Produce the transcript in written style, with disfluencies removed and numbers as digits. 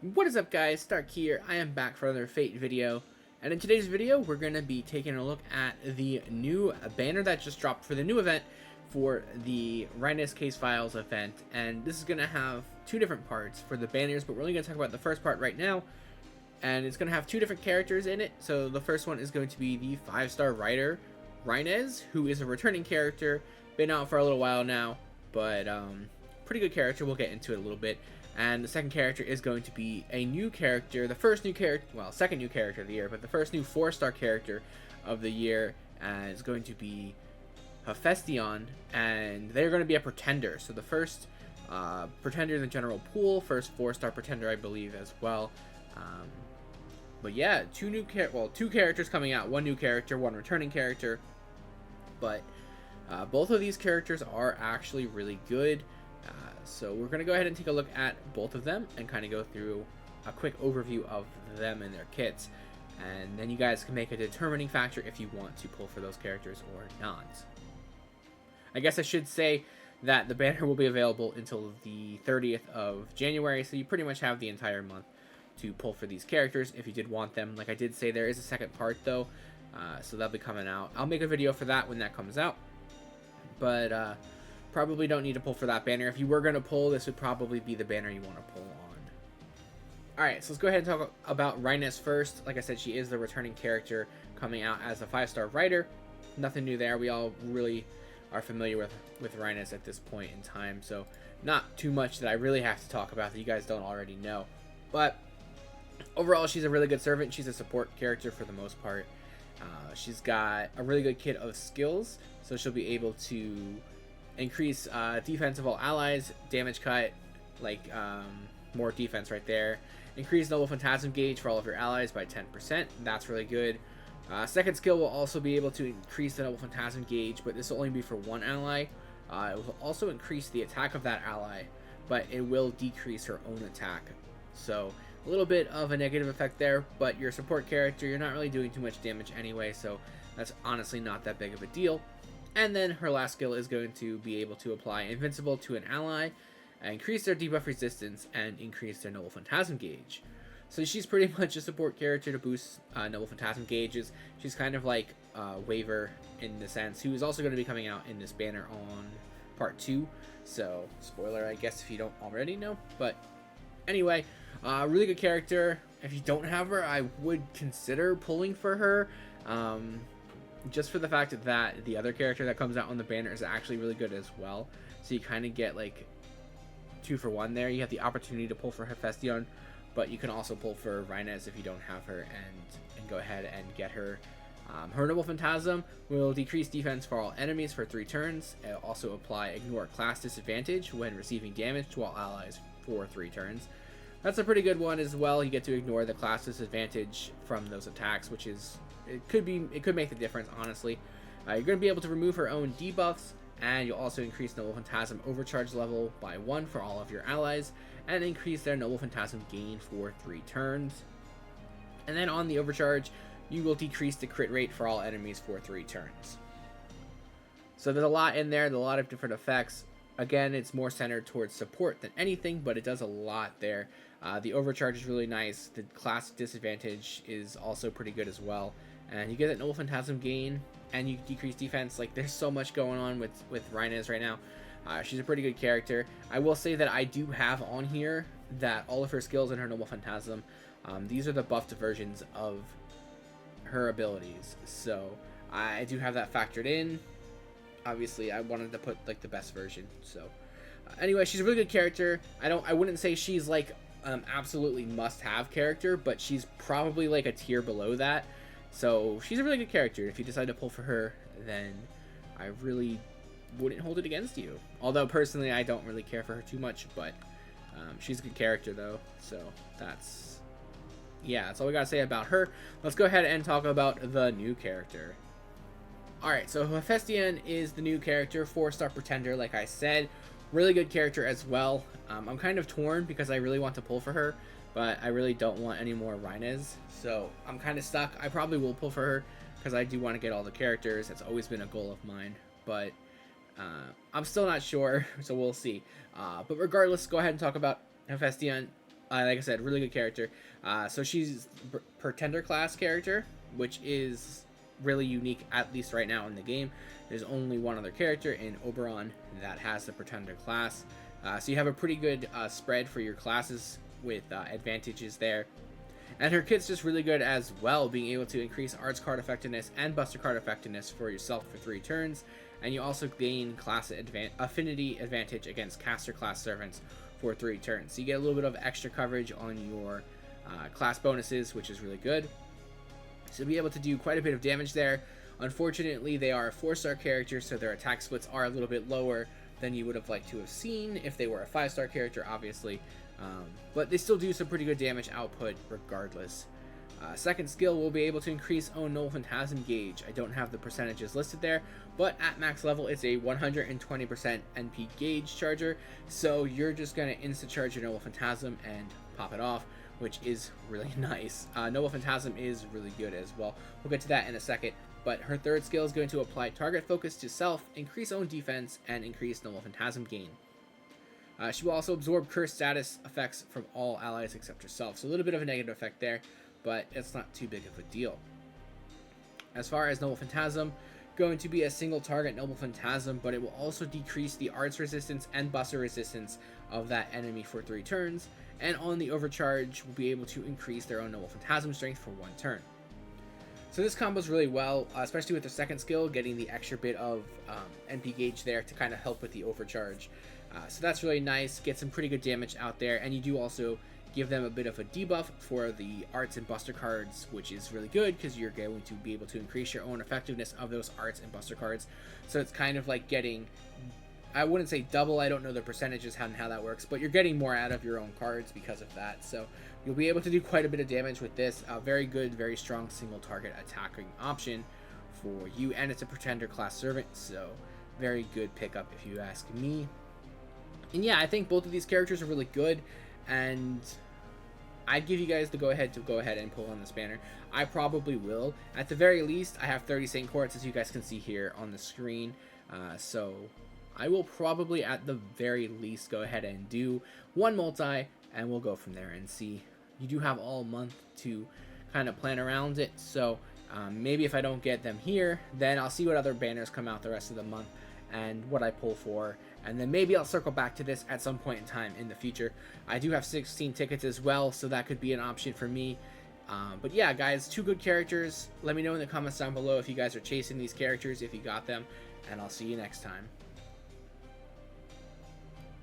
What is up, guys? Stark here. I am back for another Fate video, and in today's video we're going to be taking a look at the new banner that just dropped for the new event for the Reines case files event. And this is going to have two different parts for the banners, but we're only going to talk about the first part right now, and it's going to have two different characters in it. So the first one is going to be the 5-star rider Reines, who is a returning character, been out for a little while now, but pretty good character. We'll get into it a little bit. And the second character is going to be a new character, the first new character, well, second new character of the year, but the first new 4-star character of the year is going to be Hephaestion, and they're going to be a pretender. So the first pretender in the general pool, first 4-star pretender, I believe, as well. But yeah, two characters coming out, one new character, one returning character, but both of these characters are actually really good. So we're going to go ahead and take a look at both of them and kind of go through a quick overview of them and their kits. And then you guys can make a determining factor if you want to pull for those characters or not. I guess I should say that the banner will be available until the 30th of January, so you pretty much have the entire month to pull for these characters if you did want them. Like I did say, there is a second part though, so that'll be coming out. I'll make a video for that when that comes out. But probably don't need to pull for that banner. If you were going to pull, this would probably be the banner you want to pull on. Alright, so let's go ahead and talk about Reines first. Like I said, she is the returning character coming out as a 5-star rider. Nothing new there. We all really are familiar with Reines at this point in time, so not too much that I really have to talk about that you guys don't already know. But overall, she's a really good servant. She's a support character for the most part. She's got a really good kit of skills, so she'll be able to increase defense of all allies, damage cut, like more defense right there. Increase Noble Phantasm gauge for all of your allies by 10%. That's really good. Second skill will also be able to increase the Noble Phantasm gauge, but this will only be for one ally. It will also increase the attack of that ally, but it will decrease her own attack. So a little bit of a negative effect there, but your support character, you're not really doing too much damage anyway, so that's honestly not that big of a deal. And then her last skill is going to be able to apply Invincible to an ally, increase their debuff resistance, and increase their Noble Phantasm gauge. So she's pretty much a support character to boost Noble Phantasm gauges. She's kind of like Waver in the sense, who is also going to be coming out in this banner on part 2. So, spoiler, I guess, if you don't already know. But anyway, really good character. If you don't have her, I would consider pulling for her. Just for the fact that the other character that comes out on the banner is actually really good as well. So you kind of get like 2 for 1 there. You have the opportunity to pull for Hephaestion, but you can also pull for Reines if you don't have her and go ahead and get her. Her Noble Phantasm will decrease defense for all enemies for 3 turns. It'll also apply Ignore Class Disadvantage when receiving damage to all allies for 3 turns. That's a pretty good one as well. You get to ignore the class disadvantage from those attacks, which is it could make the difference, honestly. You're going to be able to remove her own debuffs, and you'll also increase Noble Phantasm overcharge level by 1 for all of your allies, and increase their Noble Phantasm gain for 3 turns. And then on the overcharge, you will decrease the crit rate for all enemies for 3 turns. So there's a lot in there, there's a lot of different effects. Again, it's more centered towards support than anything, but it does a lot there. The overcharge is really nice. The class disadvantage is also pretty good as well. And you get that Noble Phantasm gain, and you decrease defense. Like, there's so much going on with Reines right now. She's a pretty good character. I will say that I do have on here that all of her skills and her Noble Phantasm, these are the buffed versions of her abilities. So I do have that factored in. Obviously, I wanted to put like the best version. So anyway, she's a really good character. I wouldn't say she's like absolutely must-have character, but she's probably like a tier below that. So she's a really good character. If you decide to pull for her, then I really wouldn't hold it against you. Although personally, I don't really care for her too much, but she's a good character though. So that's all we gotta say about her. Let's go ahead and talk about the new character. Alright, so Hephaestion is the new character, 4-star pretender, like I said. Really good character as well. I'm kind of torn because I really want to pull for her, but I really don't want any more Reines. So I'm kind of stuck. I probably will pull for her because I do want to get all the characters. That's always been a goal of mine, but I'm still not sure, so we'll see. But regardless, go ahead and talk about Hephaestion. Like I said, really good character. So she's Pretender class character, which is really unique, at least right now in the game. There's only one other character in Oberon that has the Pretender class. So you have a pretty good spread for your classes with advantages there. And her kit's just really good as well, being able to increase arts card effectiveness and buster card effectiveness for yourself for 3 turns. And you also gain class affinity advantage against caster class servants for 3 turns. So you get a little bit of extra coverage on your class bonuses, which is really good. So you'll be able to do quite a bit of damage there. Unfortunately, they are a 4-star character, so their attack splits are a little bit lower than you would have liked to have seen if they were a 5-star character, obviously. But they still do some pretty good damage output regardless. Second skill will be able to increase own Noble Phantasm gauge. I don't have the percentages listed there, but at max level it's a 120% NP gauge charger, so you're just going to insta-charge your Noble Phantasm and pop it off, which is really nice. Noble Phantasm is really good as well. We'll get to that in a second, but her third skill is going to apply target focus to self, increase own defense, and increase Noble Phantasm gain. She will also absorb curse status effects from all allies except herself, so a little bit of a negative effect there, but it's not too big of a deal. As far as Noble Phantasm, going to be a single target Noble Phantasm, but it will also decrease the arts resistance and buster resistance of that enemy for 3 turns, and on the overcharge will be able to increase their own Noble Phantasm strength for 1 turn. So this combos really well, especially with the second skill, getting the extra bit of NP gauge there to kind of help with the overcharge. So that's really nice, get some pretty good damage out there, and you do also give them a bit of a debuff for the arts and buster cards, which is really good because you're going to be able to increase your own effectiveness of those arts and buster cards. So it's kind of like getting, I wouldn't say double, I don't know the percentages and how that works, but you're getting more out of your own cards because of that. So you'll be able to do quite a bit of damage with this. Very good, very strong single target attacking option for you, and it's a Pretender class servant, so very good pickup if you ask me. And yeah, I think both of these characters are really good, and I'd give you guys the go-ahead to go ahead and pull on this banner. I probably will. At the very least, I have 30 Saint Courts, as you guys can see here on the screen. So I will probably, at the very least, go ahead and do 1 multi, and we'll go from there and see. You do have all month to kind of plan around it, so maybe if I don't get them here, then I'll see what other banners come out the rest of the month and what I pull for, and then maybe I'll circle back to this at some point in time in the future. I do have 16 tickets as well, so that could be an option for me. But yeah, guys, 2 good characters. Let me know in the comments down below if you guys are chasing these characters, if you got them, and I'll see you next time.